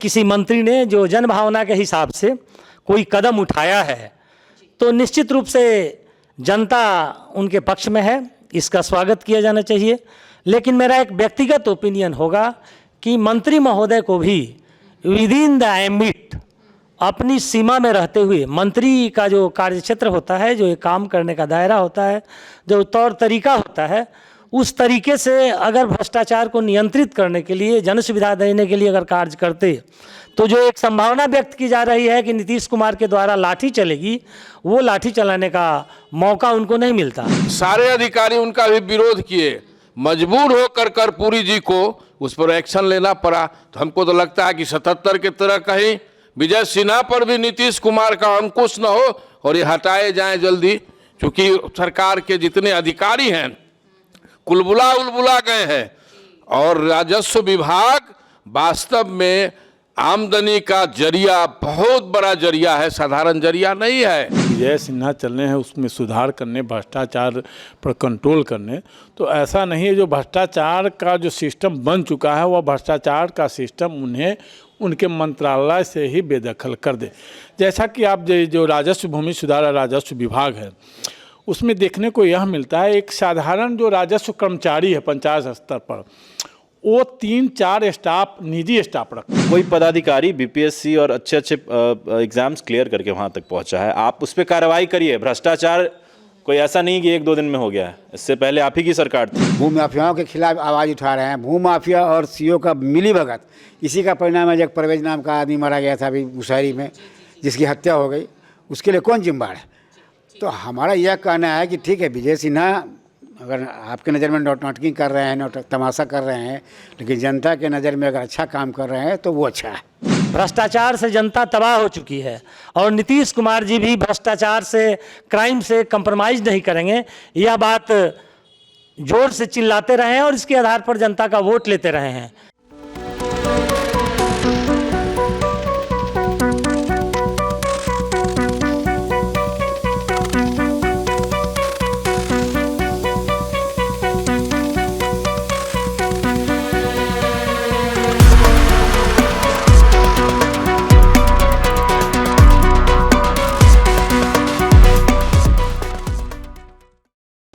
किसी मंत्री ने जो जनभावना के हिसाब से कोई कदम उठाया है तो निश्चित रूप से जनता उनके पक्ष में है, इसका स्वागत किया जाना चाहिए। लेकिन मेरा एक व्यक्तिगत ओपिनियन होगा कि मंत्री महोदय को भी विद इन द एम्बिट, अपनी सीमा में रहते हुए, मंत्री का जो कार्यक्षेत्र होता है, जो एक काम करने का दायरा होता है, जो तौर तरीका होता है, उस तरीके से अगर भ्रष्टाचार को नियंत्रित करने के लिए, जन सुविधा देने के लिए अगर कार्य करते, तो जो एक संभावना व्यक्त की जा रही है कि नीतीश कुमार के द्वारा लाठी चलेगी, वो लाठी चलाने का मौका उनको नहीं मिलता। सारे अधिकारी उनका भी विरोध किए, मजबूर होकर कर्पूरी जी को उस पर एक्शन लेना पड़ा। तो हमको तो लगता है कि 77 की तरह कहीं विजय सिन्हा पर भी नीतीश कुमार का अंकुश न हो और ये हटाए जाएं जल्दी, क्योंकि सरकार के जितने अधिकारी हैं कुलबुला उलबुला गए हैं और राजस्व विभाग वास्तव में आमदनी का जरिया, बहुत बड़ा जरिया है, साधारण जरिया नहीं है। विजय सिन्हा चलने हैं उसमें सुधार करने, भ्रष्टाचार पर कंट्रोल करने। तो ऐसा नहीं है, जो भ्रष्टाचार का जो सिस्टम बन चुका है वह भ्रष्टाचार का सिस्टम उन्हें उनके मंत्रालय से ही बेदखल कर दे। जैसा कि आप जो राजस्व भूमि सुधार राजस्व विभाग है उसमें देखने को यह मिलता है, एक साधारण जो राजस्व कर्मचारी है पंचायत स्तर पर, वो 3-4 स्टाफ निजी स्टाफ रखते। कोई पदाधिकारी बीपीएससी और अच्छे एग्जाम्स क्लियर करके वहां तक पहुंचा है, आप उस पर कार्रवाई करिए। भ्रष्टाचार कोई ऐसा नहीं कि 1-2 दिन में हो गया है, इससे पहले आप ही की सरकार थी। भूमाफियाओं के खिलाफ आवाज़ उठा रहे हैं। भूमाफिया और सीओ का मिली भगत, इसी का परिणाम है। जब परवेज नाम का आदमी मारा गया था अभी मुशहरी में, जिसकी हत्या हो गई, उसके लिए कौन जिम्मेदार है? तो हमारा यह कहना है कि ठीक है, विजय सिन्हा अगर आपके नज़र में नौटंकी कर रहे हैं, तमाशा कर रहे हैं, लेकिन जनता के नज़र में अगर अच्छा काम कर रहे हैं तो वो अच्छा है। भ्रष्टाचार से जनता तबाह हो चुकी है और नीतीश कुमार जी भी भ्रष्टाचार से, क्राइम से कंप्रोमाइज़ नहीं करेंगे। यह बात जोर से चिल्लाते रहे हैं और इसके आधार पर जनता का वोट लेते रहे हैं।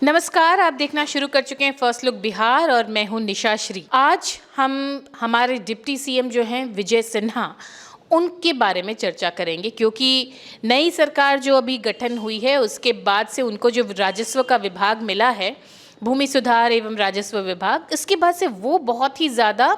नमस्कार, आप देखना शुरू कर चुके हैं फर्स्ट लुक बिहार और मैं हूं निशा श्री। आज हम हमारे डिप्टी सीएम जो हैं विजय सिन्हा, उनके बारे में चर्चा करेंगे, क्योंकि नई सरकार जो अभी गठन हुई है उसके बाद से उनको जो राजस्व का विभाग मिला है, भूमि सुधार एवं राजस्व विभाग, इसके बाद से वो बहुत ही ज़्यादा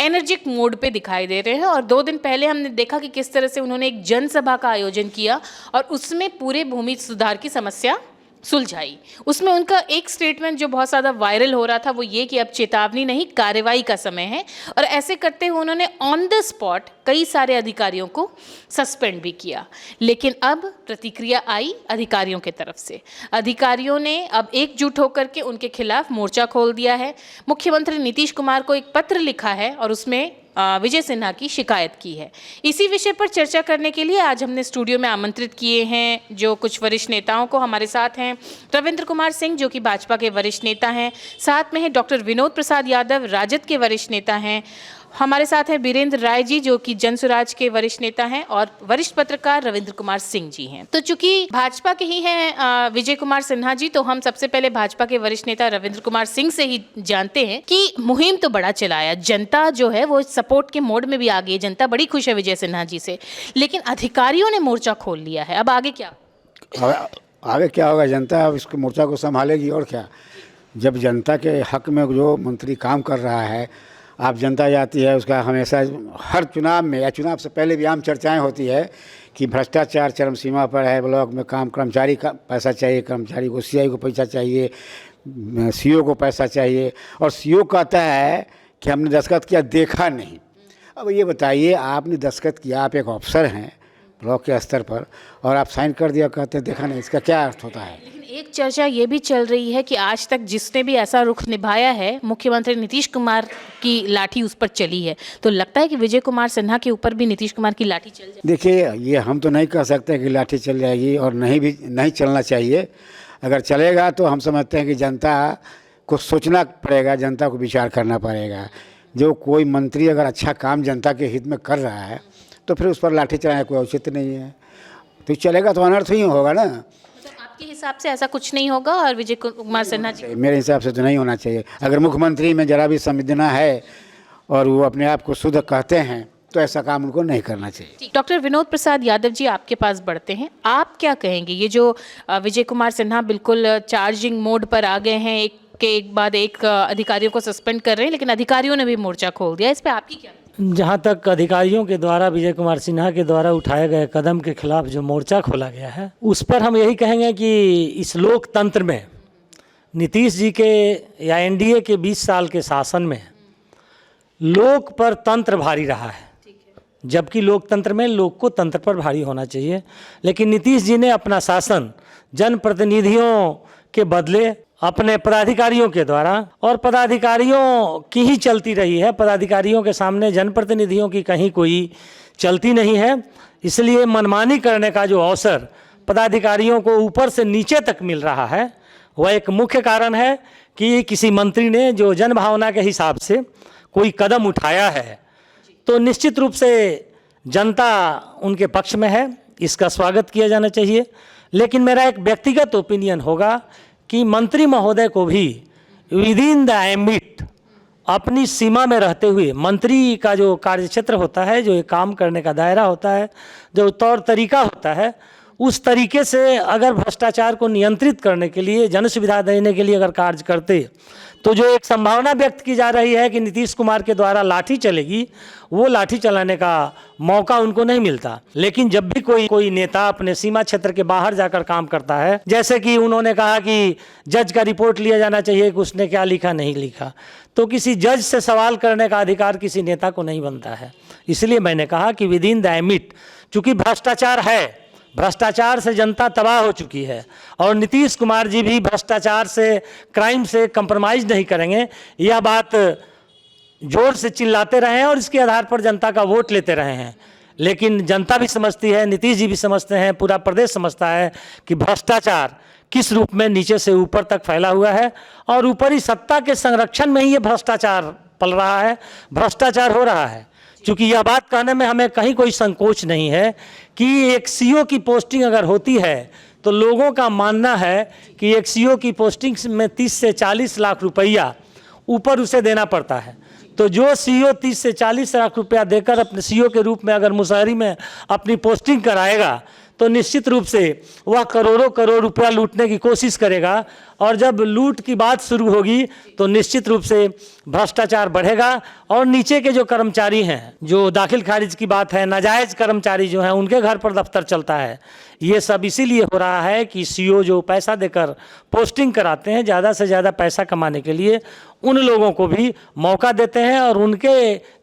एनर्जिक मोड पे दिखाई दे रहे हैं। और 2 दिन पहले हमने देखा कि किस तरह से उन्होंने एक जनसभा का आयोजन किया और उसमें पूरे भूमि सुधार की समस्या सुलझाई। उसमें उनका एक स्टेटमेंट जो बहुत ज़्यादा वायरल हो रहा था वो ये कि अब चेतावनी नहीं, कार्रवाई का समय है। और ऐसे करते हुए उन्होंने ऑन द स्पॉट कई सारे अधिकारियों को सस्पेंड भी किया। लेकिन अब प्रतिक्रिया आई अधिकारियों के तरफ से। अधिकारियों ने अब एकजुट होकर के उनके खिलाफ मोर्चा खोल दिया है। मुख्यमंत्री नीतीश कुमार को एक पत्र लिखा है और उसमें विजय सिन्हा की शिकायत की है। इसी विषय पर चर्चा करने के लिए आज हमने स्टूडियो में आमंत्रित किए हैं जो कुछ वरिष्ठ नेताओं को। हमारे साथ हैं रविंद्र कुमार सिंह जो कि भाजपा के वरिष्ठ नेता हैं, साथ में हैं डॉक्टर विनोद प्रसाद यादव, राजद के वरिष्ठ नेता हैं, हमारे साथ हैं बीरेंद्र राय जी जो कि जनसुराज के वरिष्ठ नेता हैं, और वरिष्ठ पत्रकार रविंद्र कुमार सिंह जी हैं। तो चूंकि भाजपा के ही हैं विजय कुमार सिन्हा जी, तो हम सबसे पहले भाजपा के वरिष्ठ नेता रविंद्र कुमार सिंह से ही जानते हैं कि मुहिम तो बड़ा चलाया, जनता जो है वो सपोर्ट के मोड में भी आ गई, जनता बड़ी खुश है विजय सिन्हा जी से, लेकिन अधिकारियों ने मोर्चा खोल लिया है। अब आगे क्या? आगे क्या होगा? जनता अब इसको मोर्चा को संभालेगी और क्या। जब जनता के हक में जो मंत्री काम कर रहा है, आप जनता जाती है उसका हमेशा हर चुनाव में या चुनाव से पहले भी आम चर्चाएं होती है कि भ्रष्टाचार चरम सीमा पर है, ब्लॉक में काम, कर्मचारी का पैसा चाहिए, कर्मचारी को सीआई को पैसा चाहिए, सीओ को पैसा चाहिए, और सीओ कहता है कि हमने दस्तखत किया, देखा नहीं। अब ये बताइए, आपने दस्तखत किया, आप एक ऑफिसर हैं ब्लॉक के स्तर पर, और आप साइन कर दिया, कहते हैं देखा नहीं, इसका क्या अर्थ होता है? एक चर्चा ये भी चल रही है कि आज तक जिसने भी ऐसा रुख निभाया है, मुख्यमंत्री नीतीश कुमार की लाठी उस पर चली है, तो लगता है कि विजय कुमार सिन्हा के ऊपर भी नीतीश कुमार की लाठी चल जाएगी? देखिए, ये हम तो नहीं कह सकते कि लाठी चल जाएगी, और नहीं चलना चाहिए। अगर चलेगा तो हम समझते हैं कि जनता को सोचना पड़ेगा, जनता को विचार करना पड़ेगा। जो कोई मंत्री अगर अच्छा काम जनता के हित में कर रहा है तो फिर उस पर लाठी चलाना कोई औचित्य नहीं है। तो चलेगा तो अनर्थ ही होगा ना। तो आपके हिसाब से ऐसा कुछ नहीं होगा और विजय कुमार सिन्हा जी मेरे हिसाब से तो नहीं होना चाहिए। अगर मुख्यमंत्री में जरा भी संवेदना है और वो अपने आप को शुद्ध कहते हैं तो ऐसा काम उनको नहीं करना चाहिए। डॉक्टर विनोद प्रसाद यादव जी आपके पास बढ़ते हैं, आप क्या कहेंगे? ये जो विजय कुमार सिन्हा बिल्कुल चार्जिंग मोड पर आ गए हैं, एक के एक बाद एक अधिकारियों को सस्पेंड कर रहे हैं, लेकिन अधिकारियों ने भी मोर्चा खोल दिया, इस पे आपकी क्या? जहाँ तक अधिकारियों के द्वारा विजय कुमार सिन्हा के द्वारा उठाए गए कदम के खिलाफ जो मोर्चा खोला गया है, उस पर हम यही कहेंगे कि इस लोकतंत्र में नीतीश जी के या एनडीए के 20 साल के शासन में लोक पर तंत्र भारी रहा है, जबकि लोकतंत्र में लोक को तंत्र पर भारी होना चाहिए। लेकिन नीतीश जी ने अपना शासन जनप्रतिनिधियों के बदले अपने पदाधिकारियों के द्वारा, और पदाधिकारियों की ही चलती रही है, पदाधिकारियों के सामने जनप्रतिनिधियों की कहीं कोई चलती नहीं है। इसलिए मनमानी करने का जो अवसर पदाधिकारियों को ऊपर से नीचे तक मिल रहा है, वह एक मुख्य कारण है कि किसी मंत्री ने जो जनभावना के हिसाब से कोई कदम उठाया है तो निश्चित रूप से जनता उनके पक्ष में है, इसका स्वागत किया जाना चाहिए। लेकिन मेरा एक व्यक्तिगत ओपिनियन होगा कि मंत्री महोदय को भी विद इन द एम्बिट अपनी सीमा में रहते हुए, मंत्री का जो कार्यक्षेत्र होता है, जो एक काम करने का दायरा होता है, जो तौर तरीका होता है, उस तरीके से अगर भ्रष्टाचार को नियंत्रित करने के लिए, जन सुविधा देने के लिए अगर कार्य करते, तो जो एक संभावना व्यक्त की जा रही है कि नीतीश कुमार के द्वारा लाठी चलेगी, वो लाठी चलाने का मौका उनको नहीं मिलता। लेकिन जब भी कोई नेता अपने सीमा क्षेत्र के बाहर जाकर काम करता है, जैसे कि उन्होंने कहा कि जज का रिपोर्ट लिया जाना चाहिए कि उसने क्या लिखा नहीं लिखा, तो किसी जज से सवाल करने का अधिकार किसी नेता को नहीं बनता है। इसलिए मैंने कहा कि विद इन द एम्बिट, चूँकि भ्रष्टाचार है, भ्रष्टाचार से जनता तबाह हो चुकी है और नीतीश कुमार जी भी भ्रष्टाचार से, क्राइम से कंप्रोमाइज़ नहीं करेंगे, यह बात जोर से चिल्लाते रहे हैं और इसके आधार पर जनता का वोट लेते रहे हैं। लेकिन जनता भी समझती है, नीतीश जी भी समझते हैं, पूरा प्रदेश समझता है कि भ्रष्टाचार किस रूप में नीचे से ऊपर तक फैला हुआ है और ऊपरी सत्ता के संरक्षण में ही ये भ्रष्टाचार पल रहा है, भ्रष्टाचार हो रहा है। क्योंकि यह बात कहने में हमें कहीं कोई संकोच नहीं है कि एक सीओ की पोस्टिंग अगर होती है तो लोगों का मानना है कि एक सीओ की पोस्टिंग में 30 से 40 लाख रुपया ऊपर उसे देना पड़ता है। तो जो सीओ 30 से 40 लाख रुपया देकर अपने सीओ के रूप में अगर मुशहरी में अपनी पोस्टिंग कराएगा तो निश्चित रूप से वह करोड़ों करोड़ रुपया लूटने की कोशिश करेगा, और जब लूट की बात शुरू होगी तो निश्चित रूप से भ्रष्टाचार बढ़ेगा और नीचे के जो कर्मचारी हैं, जो दाखिल खारिज की बात है, नाजायज़ कर्मचारी जो हैं, उनके घर पर दफ्तर चलता है। ये सब इसीलिए हो रहा है कि सीओ जो पैसा देकर पोस्टिंग कराते हैं, ज़्यादा से ज़्यादा पैसा कमाने के लिए उन लोगों को भी मौका देते हैं और उनके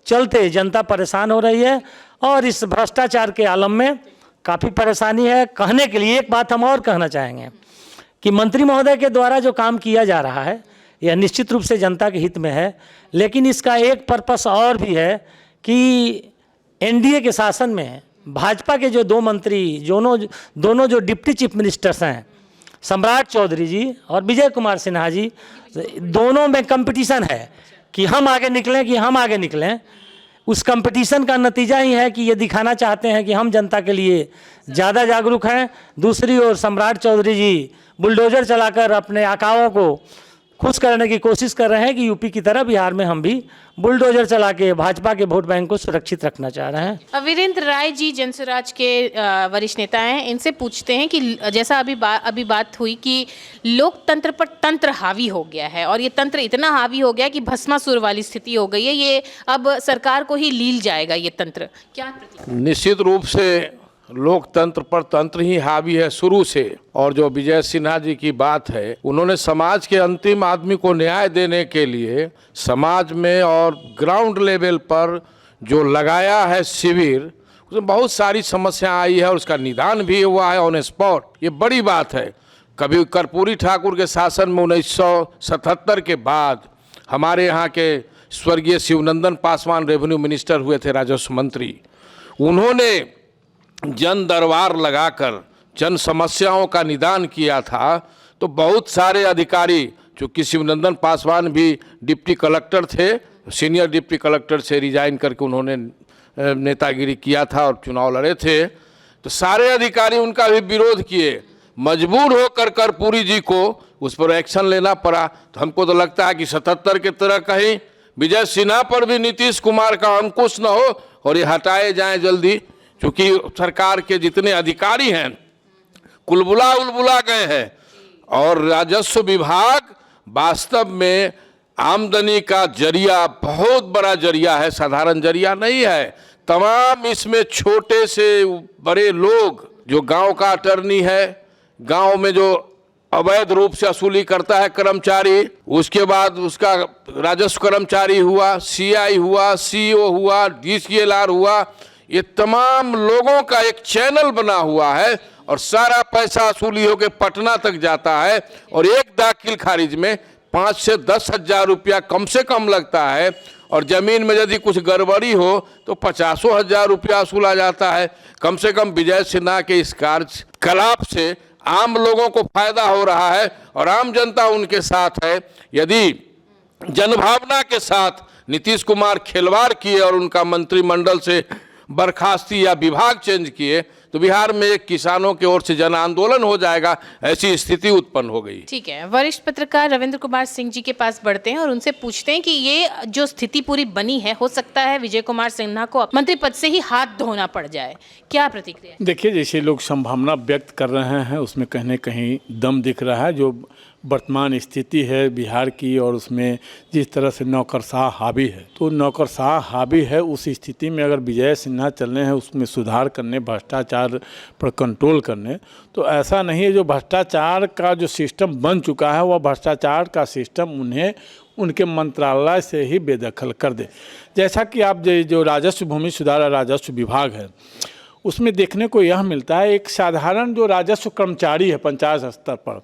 चलते जनता परेशान हो रही है। और इस भ्रष्टाचार के आलम में काफ़ी परेशानी है। कहने के लिए एक बात हम और कहना चाहेंगे कि मंत्री महोदय के द्वारा जो काम किया जा रहा है यह निश्चित रूप से जनता के हित में है, लेकिन इसका एक पर्पस और भी है कि एनडीए के शासन में भाजपा के जो दो मंत्री, दोनों जो डिप्टी चीफ मिनिस्टर्स हैं, सम्राट चौधरी जी और विजय कुमार सिन्हा जी, दोनों में कंपटीशन है कि हम आगे निकलें कि हम आगे निकलें। उस कंपटीशन का नतीजा ही है कि ये दिखाना चाहते हैं कि हम जनता के लिए ज़्यादा जागरूक हैं। दूसरी ओर सम्राट चौधरी जी बुलडोजर चलाकर अपने आकाओं को खुश करने की कोशिश कर रहे हैं कि यूपी की तरह बिहार में हम भी बुलडोजर चला के भाजपा के वोट बैंक को सुरक्षित रखना चाह रहे हैं। वीरेंद्र राय जी जनसुराज के वरिष्ठ नेता हैं, इनसे पूछते हैं कि जैसा अभी बात हुई कि लोकतंत्र पर तंत्र हावी हो गया है और ये तंत्र इतना हावी हो गया कि भस्मासुर वाली स्थिति हो गई है, ये अब सरकार को ही लील जाएगा ये तंत्र, क्या? निश्चित रूप से लोकतंत्र पर तंत्र ही हावी है शुरू से। और जो विजय सिन्हा जी की बात है, उन्होंने समाज के अंतिम आदमी को न्याय देने के लिए समाज में और ग्राउंड लेवल पर जो लगाया है शिविर, उसमें बहुत सारी समस्या आई है और उसका निदान भी हुआ है ऑन स्पॉट। ये बड़ी बात है। कभी कर्पूरी ठाकुर के शासन में 1977 के बाद हमारे यहाँ के स्वर्गीय शिवनंदन पासवान रेवेन्यू मिनिस्टर हुए थे, राजस्व मंत्री। उन्होंने जन दरबार लगाकर जन समस्याओं का निदान किया था। तो बहुत सारे अधिकारी, चूँकि शिवनंदन पासवान भी डिप्टी कलेक्टर थे सीनियर डिप्टी कलेक्टर से रिजाइन करके उन्होंने नेतागिरी किया था और चुनाव लड़े थे, तो सारे अधिकारी उनका भी विरोध किए। मजबूर होकर कर्पूरी जी को उस पर एक्शन लेना पड़ा। तो हमको तो लगता है कि 77 के तरह कहीं विजय सिन्हा पर भी नीतीश कुमार का अंकुश न हो और ये हटाए जाएं जल्दी, क्योंकि सरकार के जितने अधिकारी हैं कुलबुला उलबुला गए हैं। और राजस्व विभाग वास्तव में आमदनी का जरिया, बहुत बड़ा जरिया है, साधारण जरिया नहीं है। तमाम इसमें छोटे से बड़े लोग, जो गांव का अटर्नी है, गांव में जो अवैध रूप से वसूली करता है कर्मचारी, उसके बाद उसका राजस्व कर्मचारी हुआ, सीआई हुआ, सीईओ हुआ, डीसीएलआर हुआ, ये तमाम लोगों का एक चैनल बना हुआ है और सारा पैसा वसूली होकर पटना तक जाता है और एक दाखिल खारिज में 5 से 10 हजार रुपया कम से कम लगता है। और जमीन में यदि कुछ गड़बड़ी हो तो 50 हजार रुपया वसूला जाता है। कम से कम विजय सिन्हा के इस कार्यकलाप से आम लोगों को फायदा हो रहा है और आम जनता उनके साथ है। यदि जनभावना के साथ नीतीश कुमार खिलवाड़ किए और उनका मंत्रिमंडल से बर्खास्ती या विभाग चेंज किए तो बिहार में एक किसानों की ओर से जन आंदोलन हो जाएगा, ऐसी स्थिति उत्पन्न हो गई। ठीक है, वरिष्ठ पत्रकार रविंद्र कुमार सिंह जी के पास बढ़ते हैं और उनसे पूछते हैं कि ये जो स्थिति पूरी बनी है, हो सकता है विजय कुमार सिन्हा को मंत्री पद से ही हाथ धोना पड़ जाए, क्या प्रतिक्रिया? देखिए, जैसे लोग संभावना व्यक्त कर रहे हैं उसमें कहीं न कहीं दम दिख रहा है। जो वर्तमान स्थिति है बिहार की और उसमें जिस तरह से नौकरशाह हावी है, तो नौकरशाह हावी है, उस स्थिति में अगर विजय सिन्हा चलने हैं उसमें सुधार करने, भ्रष्टाचार पर कंट्रोल करने, तो ऐसा नहीं है। जो भ्रष्टाचार का जो सिस्टम बन चुका है वह भ्रष्टाचार का सिस्टम उन्हें उनके मंत्रालय से ही बेदखल कर दे। जैसा कि आप जो राजस्व भूमि सुधार राजस्व विभाग है उसमें देखने को यह मिलता है, एक साधारण जो राजस्व कर्मचारी है पंचायत स्तर पर,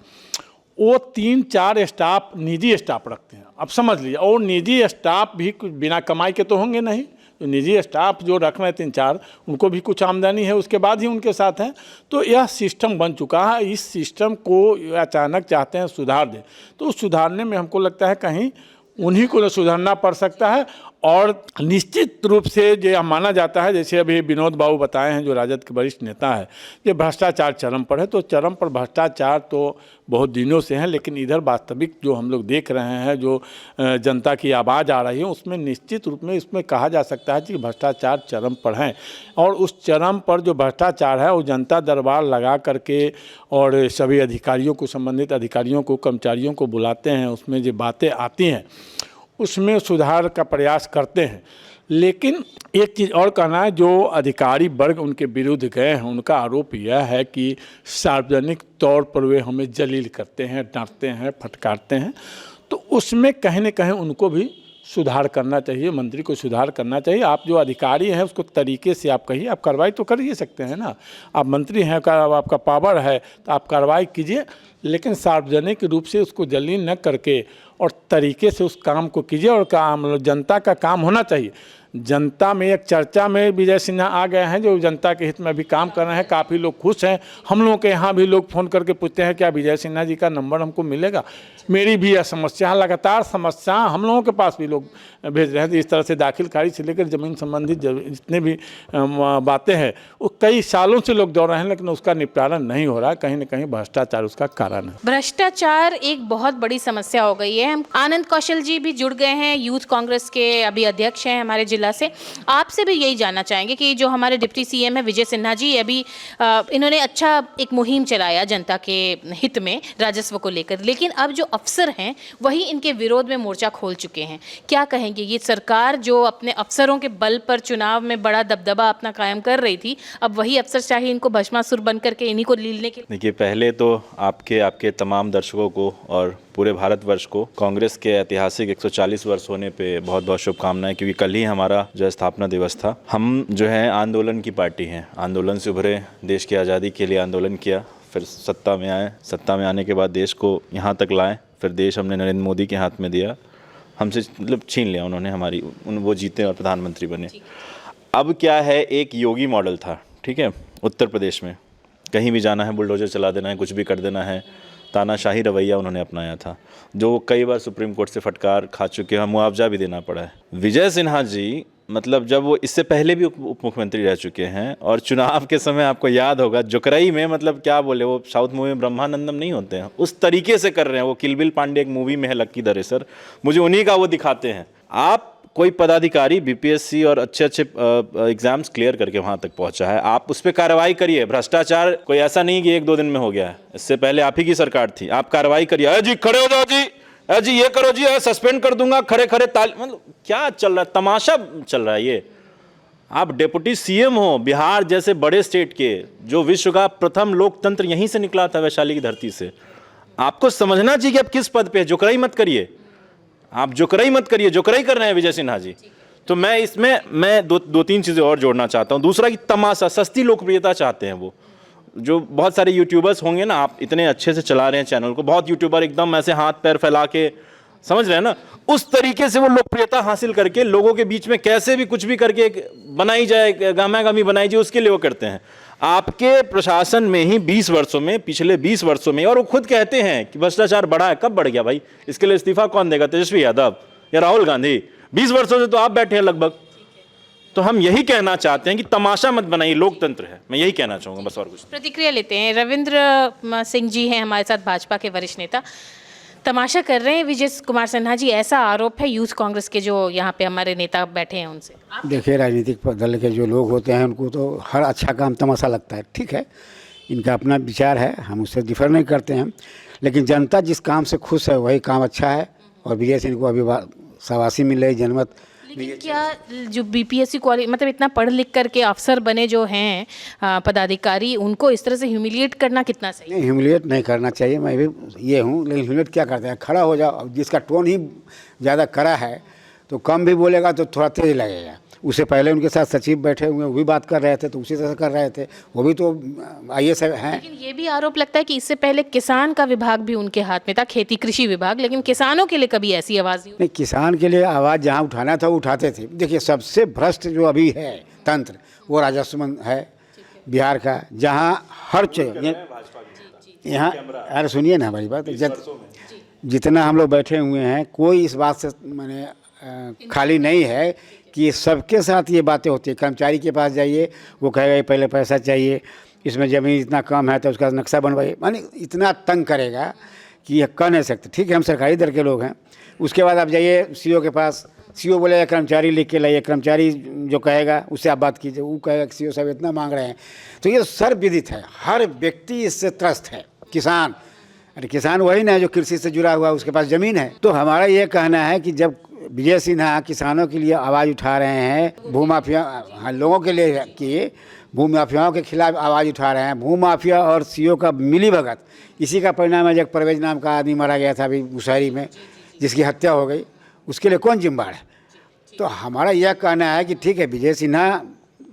वो 3-4 स्टाफ निजी स्टाफ रखते हैं। अब समझ लीजिए, और निजी स्टाफ भी बिना कमाई के तो होंगे नहीं, तो निजी स्टाफ जो रख रहे हैं 3-4, उनको भी कुछ आमदनी है, उसके बाद ही उनके साथ हैं। तो यह सिस्टम बन चुका है। इस सिस्टम को अचानक चाहते हैं सुधार दें, तो सुधारने में हमको लगता है कहीं उन्हीं को सुधरना पड़ सकता है। और निश्चित रूप से जो माना जाता है, जैसे अभी विनोद बाबू बताए हैं जो राजद के वरिष्ठ नेता है, कि भ्रष्टाचार चरम पर है, तो चरम पर भ्रष्टाचार तो बहुत दिनों से है, लेकिन इधर वास्तविक जो हम लोग देख रहे हैं, जो जनता की आवाज़ आ रही है, उसमें निश्चित रूप में इसमें कहा जा सकता है कि भ्रष्टाचार चरम पर है। और उस चरम पर जो भ्रष्टाचार है वो जनता दरबार लगा करके और सभी अधिकारियों को, संबंधित अधिकारियों को, कर्मचारियों को बुलाते हैं, उसमें जो बातें आती हैं उसमें सुधार का प्रयास करते हैं। लेकिन एक चीज़ और कहना है, जो अधिकारी वर्ग उनके विरुद्ध गए हैं उनका आरोप यह है कि सार्वजनिक तौर पर वे हमें जलील करते हैं, डांटते हैं, फटकारते हैं। तो उसमें कहीं न कहीं उनको भी सुधार करना चाहिए, मंत्री को सुधार करना चाहिए। आप जो अधिकारी हैं उसको तरीके से आप कहिए, आप कार्रवाई तो कर ही सकते हैं ना, आप मंत्री हैं, आपका पावर है तो आप कार्रवाई कीजिए, लेकिन सार्वजनिक रूप से उसको जलील न करके और तरीके से उस काम को कीजिए। और काम जनता का काम होना चाहिए। जनता में एक चर्चा में विजय सिन्हा आ गए हैं जो जनता के हित में भी काम कर रहे हैं, काफ़ी लोग खुश हैं। हम लोगों के यहाँ भी लोग फ़ोन करके पूछते हैं क्या विजय सिन्हा जी का नंबर हमको मिलेगा। मेरी भी यह समस्या, लगातार समस्या हम लोगों के पास भी लोग भेज रहे हैं। इस तरह से दाखिल खारिज से लेकर ज़मीन संबंधित जितने भी बातें हैं वो कई सालों से लोग दौड़ रहे हैं, लेकिन उसका निपटारा नहीं हो रहा है। कहीं ना कहीं भ्रष्टाचार उसका कारण है। भ्रष्टाचार एक बहुत बड़ी समस्या हो गई है। आनंद कौशल जी भी जुड़ गए हैं, यूथ कांग्रेस के अभी अध्यक्ष हैं हमारे जिला से। आपसे भी यही जानना चाहेंगे कि जो हमारे डिप्टी सीएम है विजय सिन्हा जी, अभी इन्होंने अच्छा एक मुहिम चलाया जनता के हित में राजस्व को लेकर, लेकिन अब जो अफसर हैं वही इनके विरोध में मोर्चा खोल चुके हैं। क्या कहेंगे, ये सरकार जो अपने अफसरों के बल पर चुनाव में बड़ा दबदबा अपना कायम कर रही थी, अब वही अफसरशाही इनको भस्मासुर बन करके इन्हीं को लीलने के। देखिए, पहले तो आपके तमाम दर्शकों को और पूरे भारतवर्ष को कांग्रेस के ऐतिहासिक 140 वर्ष होने पे बहुत बहुत शुभकामनाएं, क्योंकि कल ही हमारा जो स्थापना दिवस था। हम जो है आंदोलन की पार्टी हैं, आंदोलन से उभरे, देश की आज़ादी के लिए आंदोलन किया, फिर सत्ता में आए, सत्ता में आने के बाद देश को यहाँ तक लाए, फिर देश हमने नरेंद्र मोदी के हाथ में दिया, हमसे मतलब छीन लिया उन्होंने हमारी, वो जीते और प्रधानमंत्री बने। अब क्या है, एक योगी मॉडल था, ठीक है, उत्तर प्रदेश में कहीं भी जाना है बुलडोजर चला देना है, कुछ भी कर देना है, तानाशाही रवैया उन्होंने अपनाया था, जो कई बार सुप्रीम कोर्ट से फटकार खा चुके हैं, मुआवजा भी देना पड़ा है। विजय सिन्हा जी मतलब जब वो इससे पहले भी उप मुख्यमंत्री रह चुके हैं और चुनाव के समय आपको याद होगा जोकराई में मतलब क्या बोले, वो साउथ मूवी में ब्रह्मानंदम नहीं होते हैं, उस तरीके से कर रहे हैं। वो किल बिल पांडे एक मूवी में है लक्की दरेसर, मुझे उन्हीं का वो दिखाते हैं। आप कोई पदाधिकारी बीपीएससी और अच्छे अच्छे एग्जाम्स क्लियर करके वहाँ तक पहुँचा है, आप उस पर कार्रवाई करिए। भ्रष्टाचार कोई ऐसा नहीं कि 1-2 दिन में हो गया है, इससे पहले आप ही की सरकार थी। आप कार्रवाई करिए, अरे जी खड़े हो जाओ जी, अरे जी ये करो जी, सस्पेंड कर दूंगा, खड़े खड़े ताल, मतलब क्या चल रहा है, तमाशा चल रहा है ये। आप डिप्टी सीएम हो बिहार जैसे बड़े स्टेट के, जो विश्व का प्रथम लोकतंत्र यहीं से निकला था, वैशाली की धरती से। आपको समझना चाहिए कि आप किस पद पे है। जोकराई मत करिए, आप जोकराई मत करिए, जोकराई कर रहे हैं विजय सिन्हा जी। तो मैं इसमें दो तीन चीज़ें और जोड़ना चाहता हूँ। दूसरा कि तमाशा, सस्ती लोकप्रियता चाहते हैं वो, जो बहुत सारे यूट्यूबर्स होंगे ना, आप इतने अच्छे से चला रहे हैं चैनल को, बहुत यूट्यूबर एकदम ऐसे हाथ पैर फैला के, समझ रहे हैं ना, उस तरीके से वो लोकप्रियता हासिल करके लोगों के बीच में कैसे भी कुछ भी करके बनाई जाए, गामा-गामी बनाई जाए, उसके लिए वो करते हैं। आपके प्रशासन में ही 20 वर्षों में, पिछले 20 वर्षों में, और वो खुद कहते हैं कि भ्रष्टाचार बढ़ा है। कब बढ़ गया भाई? इसके लिए इस्तीफा कौन देगा? तेजस्वी यादव या राहुल गांधी? 20 वर्षों से तो आप बैठे हैं लगभग। तो हम यही कहना चाहते हैं कि तमाशा मत बनाइए, लोकतंत्र है। मैं यही कहना चाहूँगा, बस और कुछ। प्रतिक्रिया लेते हैं। रविंद्र सिंह जी हैं हमारे साथ, भाजपा के वरिष्ठ नेता। तमाशा कर रहे हैं विजय कुमार सिन्हा जी, ऐसा आरोप है यूथ कांग्रेस के जो यहाँ पे हमारे नेता बैठे हैं उनसे। देखिए, राजनीतिक दल के जो लोग होते हैं उनको तो हर अच्छा काम तमाशा लगता है। ठीक है, इनका अपना विचार है, हम उससे डिफर नहीं करते हैं, लेकिन जनता जिस काम से खुश है वही काम अच्छा है। और विजय सिंह को अभी शाबाशी मिल रही, जनमत। लेकिन क्या जो बीपीएससी क्वालिटी, मतलब इतना पढ़ लिख करके अफसर बने जो हैं पदाधिकारी, उनको इस तरह से ह्यूमिलिएट करना कितना सही? नहीं, ह्यूमिलिएट नहीं करना चाहिए, मैं भी ये हूँ, लेकिन ह्यूमिलिएट क्या करते हैं, खड़ा हो जाओ। जिसका टोन ही ज़्यादा कड़ा है तो कम भी बोलेगा तो थोड़ा तेज लगेगा। उससे पहले उनके साथ सचिव बैठे हुए, वो भी बात कर रहे थे तो उसी तरह से कर रहे थे, वो भी तो IAS हैं। लेकिन ये भी आरोप लगता है कि इससे पहले किसान का विभाग भी उनके हाथ में था, खेती कृषि विभाग, लेकिन किसानों के लिए कभी ऐसी आवाज़ नहीं। किसान के लिए आवाज़ जहाँ उठाना था वो उठाते थे। देखिए, सबसे भ्रष्ट जो अभी है तंत्र, वो राजस्व है बिहार का, जहाँ हर चीज यहाँ, अरे सुनिए ना हमारी बात, जितना हम लोग बैठे हुए हैं, कोई इस बात से मैंने खाली नहीं है कि सबके साथ ये बातें होती है। कर्मचारी के पास जाइए, वो कहेगा ये पहले पैसा चाहिए, इसमें ज़मीन इतना कम है तो उसका नक्शा बनवाइए, माने इतना तंग करेगा कि ये कह नहीं सकते। ठीक है, हम सरकारी दर के लोग हैं। उसके बाद आप जाइए CO के पास, CO बोलेगा कर्मचारी लिख के लाइए, कर्मचारी जो कहेगा उससे आप बात कीजिए, वो कहेगा कि CO साहब इतना मांग रहे हैं। तो ये सर्वविदित है, हर व्यक्ति इससे त्रस्त है। किसान, अरे किसान वही ना है जो कृषि से जुड़ा हुआ, उसके पास ज़मीन है। तो हमारा ये कहना है कि जब विजय सिन्हा किसानों के लिए आवाज़ उठा रहे हैं, भूमाफिया लोगों के लिए किए, भूमाफियाओं के खिलाफ आवाज़ उठा रहे हैं, भूमाफिया और CO का मिली भगत, इसी का परिणाम है। जब परवेज नाम का आदमी मारा गया था अभी मुशहरी में, जिसकी हत्या हो गई, उसके लिए कौन जिम्मेदार है? तो हमारा यह कहना है कि ठीक है, विजय सिन्हा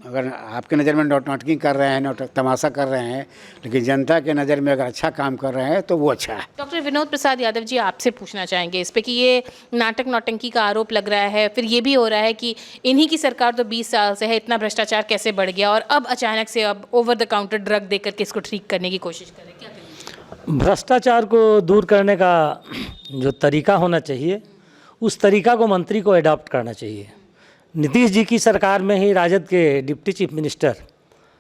अगर आपके नज़र में नौटंकी कर रहे हैं, तमाशा कर रहे हैं, लेकिन जनता के नज़र में अगर अच्छा काम कर रहे हैं तो वो अच्छा है। डॉक्टर विनोद प्रसाद यादव जी, आपसे पूछना चाहेंगे इस पे कि ये नाटक नौटंकी का आरोप लग रहा है, फिर ये भी हो रहा है कि इन्हीं की सरकार तो 20 साल से है, इतना भ्रष्टाचार कैसे बढ़ गया और अब अचानक से अब ओवर द काउंटर ड्रग देकर के इसको ठीक करने की कोशिश करें, क्या करें? भ्रष्टाचार को दूर करने का जो तरीका होना चाहिए, उस तरीका को मंत्री को अडॉप्ट करना चाहिए। नीतीश जी की सरकार में ही राजद के deputy chief minister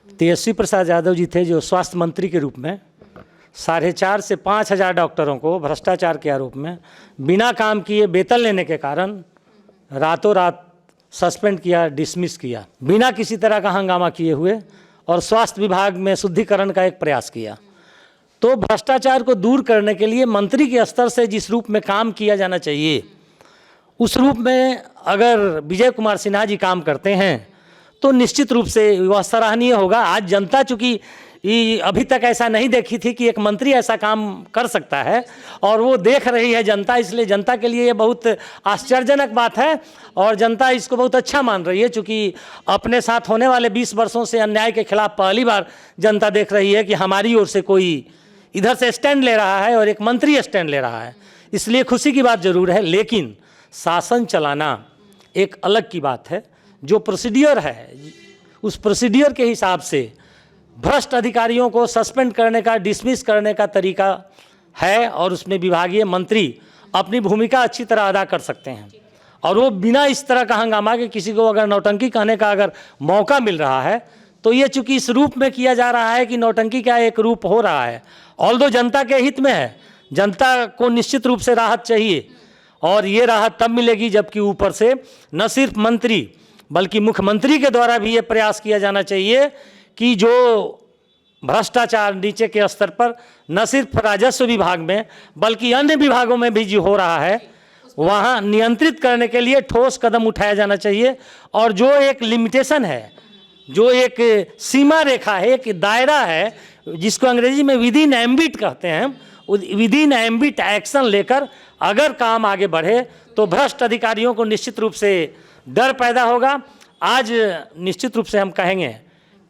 Tejashwi Prasad Yadav ji थे, जो स्वास्थ्य मंत्री के रूप में 4,500 से 5,000 डॉक्टरों को भ्रष्टाचार के आरोप में बिना काम किए वेतन लेने के कारण रातों रात सस्पेंड किया, डिसमिस किया, बिना किसी तरह का हंगामा किए हुए, और स्वास्थ्य विभाग में शुद्धिकरण का एक प्रयास किया। तो भ्रष्टाचार को दूर करने के लिए मंत्री के स्तर से जिस रूप में काम किया जाना चाहिए, उस रूप में अगर विजय कुमार सिन्हा जी काम करते हैं तो निश्चित रूप से वह सराहनीय होगा। आज जनता चूँकि अभी तक ऐसा नहीं देखी थी कि एक मंत्री ऐसा काम कर सकता है, और वो देख रही है जनता, इसलिए जनता के लिए ये बहुत आश्चर्यजनक बात है और जनता इसको बहुत अच्छा मान रही है। चूँकि अपने साथ होने वाले 20 वर्षों से अन्याय के खिलाफ पहली बार जनता देख रही है कि हमारी ओर से कोई इधर से स्टैंड ले रहा है और एक मंत्री स्टैंड ले रहा है, इसलिए खुशी की बात ज़रूर है। लेकिन शासन चलाना एक अलग की बात है। जो प्रोसीडियर है, उस प्रोसीडियर के हिसाब से भ्रष्ट अधिकारियों को सस्पेंड करने का, डिसमिस करने का तरीका है और उसमें विभागीय मंत्री अपनी भूमिका अच्छी तरह अदा कर सकते हैं। और वो बिना इस तरह का हंगामा के किसी को अगर नौटंकी कहने का अगर मौका मिल रहा है तो ये चूंकि इस रूप में किया जा रहा है कि नौटंकी का एक रूप हो रहा है, ऑल्दो जनता के हित में है, जनता को निश्चित रूप से राहत चाहिए और ये राहत तब मिलेगी जबकि ऊपर से न सिर्फ मंत्री बल्कि मुख्यमंत्री के द्वारा भी ये प्रयास किया जाना चाहिए कि जो भ्रष्टाचार नीचे के स्तर पर न सिर्फ राजस्व विभाग में बल्कि अन्य विभागों में भी जो हो रहा है वहाँ नियंत्रित करने के लिए ठोस कदम उठाया जाना चाहिए। और जो एक लिमिटेशन है, जो एक सीमा रेखा है, एक दायरा है जिसको अंग्रेजी में विद इन एम्बिट कहते हैं, विद इन एम्बिट एक्शन लेकर अगर काम आगे बढ़े तो भ्रष्ट अधिकारियों को निश्चित रूप से डर पैदा होगा। आज निश्चित रूप से हम कहेंगे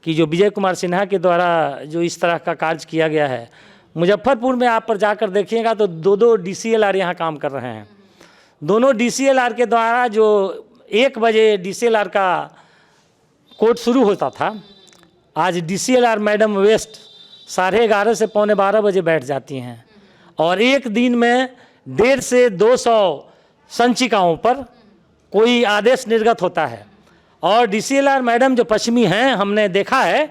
कि जो विजय कुमार सिन्हा के द्वारा जो इस तरह का कार्य किया गया है, मुजफ्फरपुर में आप पर जाकर देखिएगा तो दो DCLR यहाँ काम कर रहे हैं। दोनों DCLR के द्वारा जो 1 बजे DCLR का कोर्ट शुरू होता था, आज DCLR मैडम वेस्ट 11:30 से 11:45 बजे बैठ जाती हैं और एक दिन में 150 से 200 संचिकाओं पर कोई आदेश निर्गत होता है। और DCLR मैडम जो पश्चिमी हैं, हमने देखा है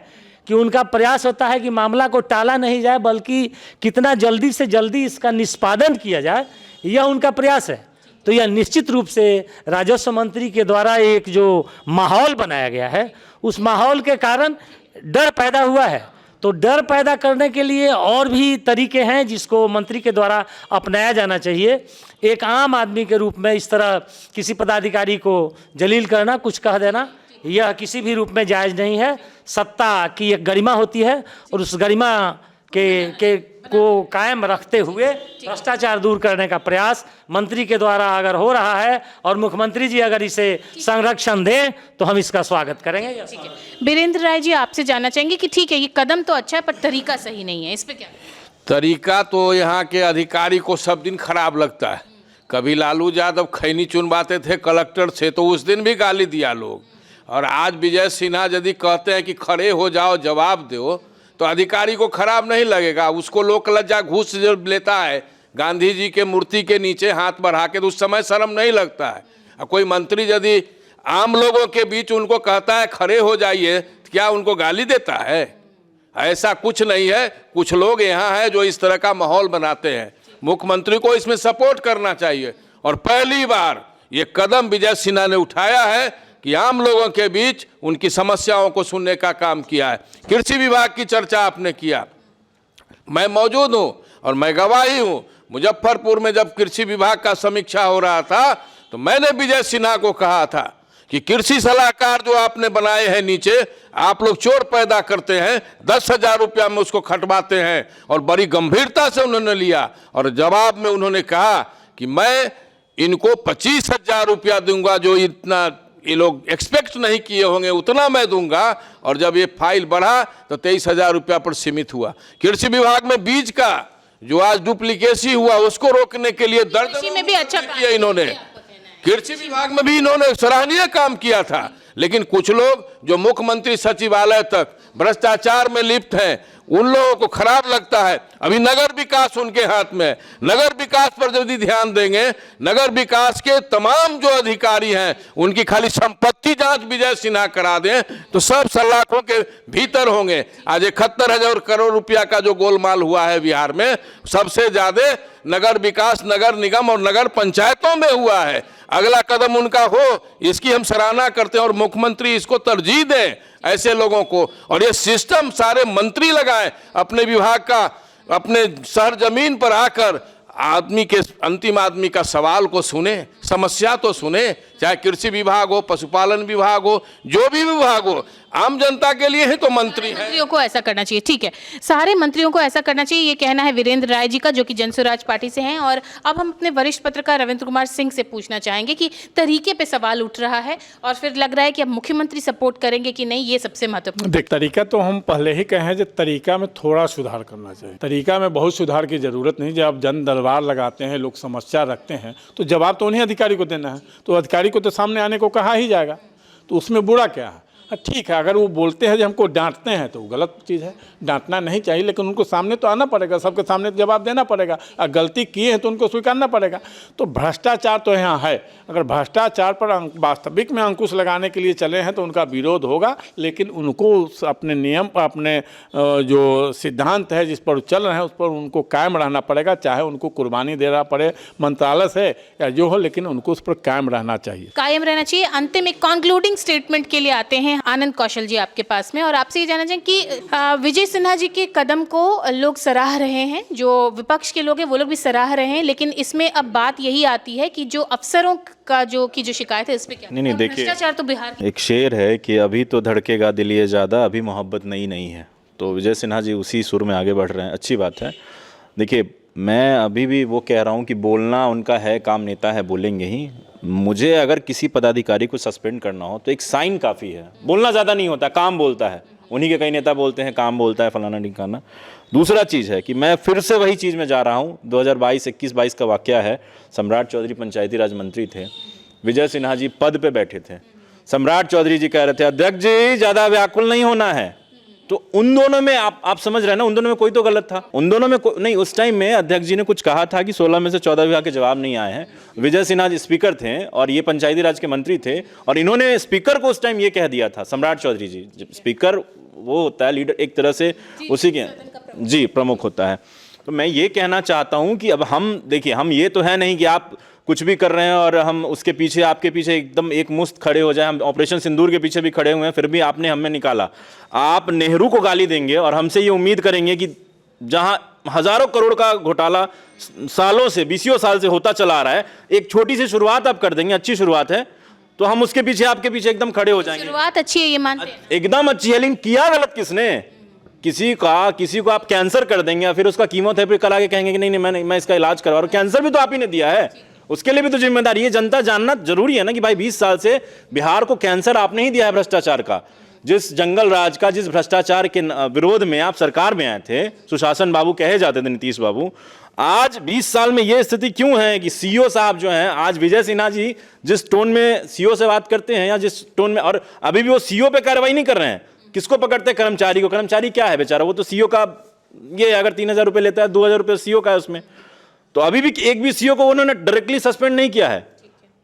कि उनका प्रयास होता है कि मामला को टाला नहीं जाए बल्कि कितना जल्दी से जल्दी इसका निष्पादन किया जाए, यह उनका प्रयास है। तो यह निश्चित रूप से राजस्व मंत्री के द्वारा एक जो माहौल बनाया गया है उस माहौल के कारण डर पैदा हुआ है। तो डर पैदा करने के लिए और भी तरीके हैं जिसको मंत्री के द्वारा अपनाया जाना चाहिए। एक आम आदमी के रूप में इस तरह किसी पदाधिकारी को जलील करना, कुछ कह देना, यह किसी भी रूप में जायज़ नहीं है। सत्ता की एक गरिमा होती है और उस गरिमा को कायम रखते हुए भ्रष्टाचार दूर करने का प्रयास मंत्री के द्वारा अगर हो रहा है और मुख्यमंत्री जी अगर इसे संरक्षण दें तो हम इसका स्वागत करेंगे। बीरेंद्र राय जी, आपसे जानना चाहेंगे कि ठीक है ये कदम तो अच्छा है पर तरीका सही नहीं है, इस पे क्या? तरीका तो यहाँ के अधिकारी को सब दिन खराब लगता है। कभी लालू यादव खैनी चुनवाते थे कलेक्टर से तो उस दिन भी गाली दिया लोग, और आज विजय सिन्हा यदि कहते हैं कि खड़े हो जाओ जवाब दो तो अधिकारी को खराब नहीं लगेगा। उसको लोक लज्जा घूस जब लेता है गांधी जी के मूर्ति के नीचे हाथ बढ़ा के तो उस समय शर्म नहीं लगता है। और कोई मंत्री यदि आम लोगों के बीच उनको कहता है खड़े हो जाइए तो क्या उनको गाली देता है? ऐसा कुछ नहीं है। कुछ लोग यहाँ हैं जो इस तरह का माहौल बनाते हैं। मुख्यमंत्री को इसमें सपोर्ट करना चाहिए और पहली बार ये कदम विजय सिन्हा ने उठाया है कि आम लोगों के बीच उनकी समस्याओं को सुनने का काम किया है। कृषि विभाग की चर्चा आपने किया, मैं मौजूद हूं और मैं गवाही हूं। मुजफ्फरपुर में जब कृषि विभाग का समीक्षा हो रहा था तो मैंने विजय सिन्हा को कहा था कि कृषि सलाहकार जो आपने बनाए हैं नीचे, आप लोग चोर पैदा करते हैं, 10,000 रुपया में उसको खटवाते हैं। और बड़ी गंभीरता से उन्होंने लिया और जवाब में उन्होंने कहा कि मैं इनको 25,000 रुपया दूंगा, जो इतना ये लोग एक्सपेक्ट नहीं किए होंगे उतना मैं दूंगा। और जब ये फाइल बढ़ा तो 23,000 रुपया पर सीमित हुआ। कृषि विभाग में बीज का जो आज डुप्लीकेसी हुआ उसको रोकने के लिए दर्जनों में भी अच्छा किया इन्होंने। कृषि विभाग में भी इन्होंने सराहनीय काम किया था। लेकिन कुछ लोग जो मुख्यमंत्री सचिवालय तक भ्रष्टाचार में लिप्त हैं उन लोगों को खराब लगता है। अभी नगर विकास उनके हाथ में है। नगर विकास पर यदि ध्यान देंगे, नगर विकास के तमाम जो अधिकारी हैं उनकी खाली संपत्ति जांच विजय सिन्हा करा दें तो सब सलाखों के भीतर होंगे। आज 71,000 करोड़ रुपया का जो गोलमाल हुआ है बिहार में, सबसे ज्यादा नगर विकास, नगर निगम और नगर पंचायतों में हुआ है। अगला कदम उनका हो इसकी हम सराहना करते हैं और मुख्यमंत्री इसको तरजीह दें ऐसे लोगों को। और ये सिस्टम सारे मंत्री लगाएं अपने विभाग का, अपने शहर जमीन पर आकर आदमी के, अंतिम आदमी का सवाल को सुने, समस्या तो सुने, चाहे कृषि विभाग हो, पशुपालन विभाग हो, जो भी विभाग हो, आम जनता के लिए है तो मंत्री हैं। मंत्रियों को ऐसा करना चाहिए, ठीक है, सारे मंत्रियों को ऐसा करना चाहिए, ये कहना है वीरेंद्र राय जी का, जो कि जनसुराज पार्टी से हैं। और अब हम अपने वरिष्ठ पत्रकार रविंद्र कुमार सिंह से पूछना चाहेंगे कि तरीके पे सवाल उठ रहा है और फिर लग रहा है कि अब मुख्यमंत्री सपोर्ट करेंगे कि नहीं, ये सबसे महत्वपूर्ण। देख, तरीका तो हम पहले ही कहे हैं, तरीका में थोड़ा सुधार करना चाहिए। तरीका में बहुत सुधार की जरूरत नहीं। जब जन दरबार लगाते हैं, लोग समस्या रखते हैं तो जवाब तो उन्हीं अधिकारी को देना है, तो अधिकारी को तो सामने आने को कहा ही जाएगा, तो उसमें बुरा क्या है। ठीक है, अगर वो बोलते हैं जो हमको डांटते हैं तो वो गलत चीज़ है, डांटना नहीं चाहिए, लेकिन उनको सामने तो आना पड़ेगा, सबके सामने जवाब देना पड़ेगा। और गलती किए हैं तो उनको स्वीकारना पड़ेगा। तो भ्रष्टाचार तो यहाँ है, अगर भ्रष्टाचार पर वास्तविक में अंकुश लगाने के लिए चले हैं तो उनका विरोध होगा, लेकिन उनको अपने नियम पर, अपने जो सिद्धांत है जिस पर चल रहे हैं उस पर उनको कायम रहना पड़ेगा, चाहे उनको कुर्बानी देना पड़े मंत्रालय से या जो हो, लेकिन उनको उस पर कायम रहना चाहिए, कायम रहना चाहिए। अंतिम एक कंक्लूडिंग स्टेटमेंट के लिए आते हैं आनंद कौशल जी आपके पास में, और आपसे ये जानना चाहें कि विजय सिन्हा जी के कदम को लोग सराह रहे हैं, जो विपक्ष के लोग हैं वो लोग भी सराह रहे हैं, लेकिन इसमें अब बात यही आती है कि जो अफसरों का जो शिकायत है इस पे क्या? नहीं देखिए, भ्रष्टाचार तो बिहार एक शेर है कि अभी तो धड़केगा दिल ये ज़्यादा, अभी मोहब्बत नहीं है। तो विजय सिन्हा जी उसी सुर में आगे बढ़ रहे हैं, अच्छी बात है। देखिए, मैं अभी भी वो कह रहा हूँ कि बोलना उनका है काम, नेता है बोलेंगे ही। मुझे अगर किसी पदाधिकारी को सस्पेंड करना हो तो एक साइन काफ़ी है, बोलना ज़्यादा नहीं होता, काम बोलता है। उन्हीं के कई नेता बोलते हैं काम बोलता है, फलाना ढिकाना। दूसरा चीज़ है कि मैं फिर से वही चीज़ में जा रहा हूँ, 2021-22 का वाक़या है। सम्राट चौधरी पंचायती राज मंत्री थे, विजय सिन्हा जी पद पे बैठे थे। सम्राट चौधरी जी कह रहे थे अध्यक्ष जी ज़्यादा व्याकुल नहीं होना है, तो उन दोनों में आप समझ रहे हैं ना, उन दोनों में कोई तो गलत था, उन दोनों में नहीं। उस टाइम में अध्यक्ष जी ने कुछ कहा था कि 16 में से 14 विभाग के जवाब नहीं आए हैं। विजय सिन्हा जी स्पीकर थे और ये पंचायती राज के मंत्री थे, और इन्होंने स्पीकर को उस टाइम ये कह दिया था, सम्राट चौधरी जी, स्पीकर वो होता है लीडर एक तरह से, उसी के जी प्रमुख होता है। तो मैं ये कहना चाहता हूँ कि अब हम देखिए, हम ये तो है नहीं कि आप कुछ भी कर रहे हैं और हम उसके पीछे, आपके पीछे एकदम एक मुश्त खड़े हो जाए। हम ऑपरेशन सिंदूर के पीछे भी खड़े हुए हैं, फिर भी आपने हमें निकाला। आप नेहरू को गाली देंगे और हमसे ये उम्मीद करेंगे कि जहां हजारों करोड़ का घोटाला सालों से, 20 साल से होता चला आ रहा है, एक छोटी सी शुरुआत आप कर देंगे, अच्छी शुरुआत है, तो हम उसके पीछे, आपके पीछे एकदम खड़े हो जाएंगे। शुरुआत अच्छी है ये मानते हैं, एकदम अच्छी है, लेकिन किया गलत किसने? किसी को आप कैंसर कर देंगे, फिर उसका कीमोथेरेपी करा के कहेंगे कि नहीं मैं इसका इलाज करवा रहा हूं। कैंसर भी तो आप ही ने दिया है, उसके लिए भी तो जिम्मेदारी है। जनता जानना जरूरी है ना कि भाई 20 साल से बिहार को कैंसर आपने ही दिया है भ्रष्टाचार का। जिस जंगल राज का, जिस भ्रष्टाचार के विरोध में आप सरकार में आए थे, सुशासन बाबू कहे जाते थे, नीतीश बाबू, आज 20 साल में यह स्थिति क्यों है कि सीओ साहब जो हैं, आज विजय सिन्हा जी जिस टोन में सीओ से बात करते हैं या जिस टोन में, और अभी भी वो सीओ पे कार्रवाई नहीं कर रहे हैं, किसको पकड़ते हैं? कर्मचारी को। कर्मचारी क्या है बेचारा, वो तो सीओ का, ये अगर 3000 रुपये लेता है, 2000 रुपये सीओ का है उसमें। तो अभी भी एक भी सीओ को उन्होंने डायरेक्टली सस्पेंड नहीं किया है,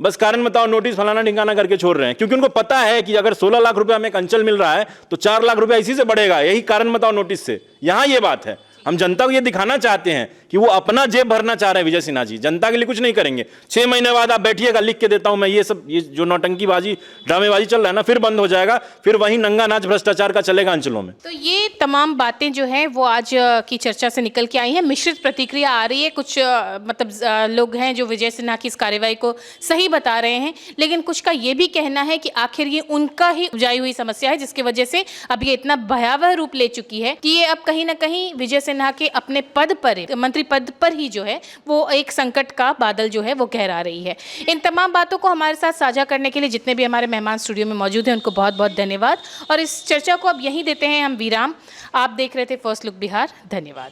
बस कारण बताओ, नोटिस फलाना ढिकाना करके छोड़ रहे हैं, क्योंकि उनको पता है कि अगर 16 लाख रुपया हमें एक अंचल मिल रहा है तो 4 लाख रुपया इसी से बढ़ेगा, यही कारण बताओ नोटिस से। यहां ये बात है, हम जनता को ये दिखाना चाहते हैं कि वो अपना जेब भरना चाह रहे हैं विजय सिन्हा जी, जनता के लिए कुछ नहीं करेंगे। 6 महीने बाद आप बैठिएगा, लिख के देता हूं मैं, ये सब, ये जो नौटंकीबाजी ड्रामेबाजी चल रहा है ना, फिर बंद हो जाएगा, फिर वही नंगा नाच भ्रष्टाचार का चलेगा अंचलों में। तो ये तमाम बातें जो हैं वो आज की चर्चा से निकल के आई हैं। मिश्रित प्रतिक्रिया आ रही है, कुछ लोग हैं जो विजय सिन्हा की इस कार्रवाई को सही बता रहे हैं, लेकिन कुछ का ये भी कहना है कि आखिर ये उनका ही उपजाई हुई समस्या है, जिसकी वजह से अब ये इतना भयावह रूप ले चुकी है कि ये अब कहीं ना कहीं विजय सिन्हा के अपने पद पर, मंत्री पद पर ही जो है वो एक संकट का बादल जो है वो गहरा रही है। इन तमाम बातों को हमारे साथ साझा करने के लिए जितने भी हमारे मेहमान स्टूडियो में मौजूद हैं उनको बहुत बहुत धन्यवाद, और इस चर्चा को अब यहीं देते हैं हम विराम। आप देख रहे थे फर्स्ट लुक बिहार, धन्यवाद।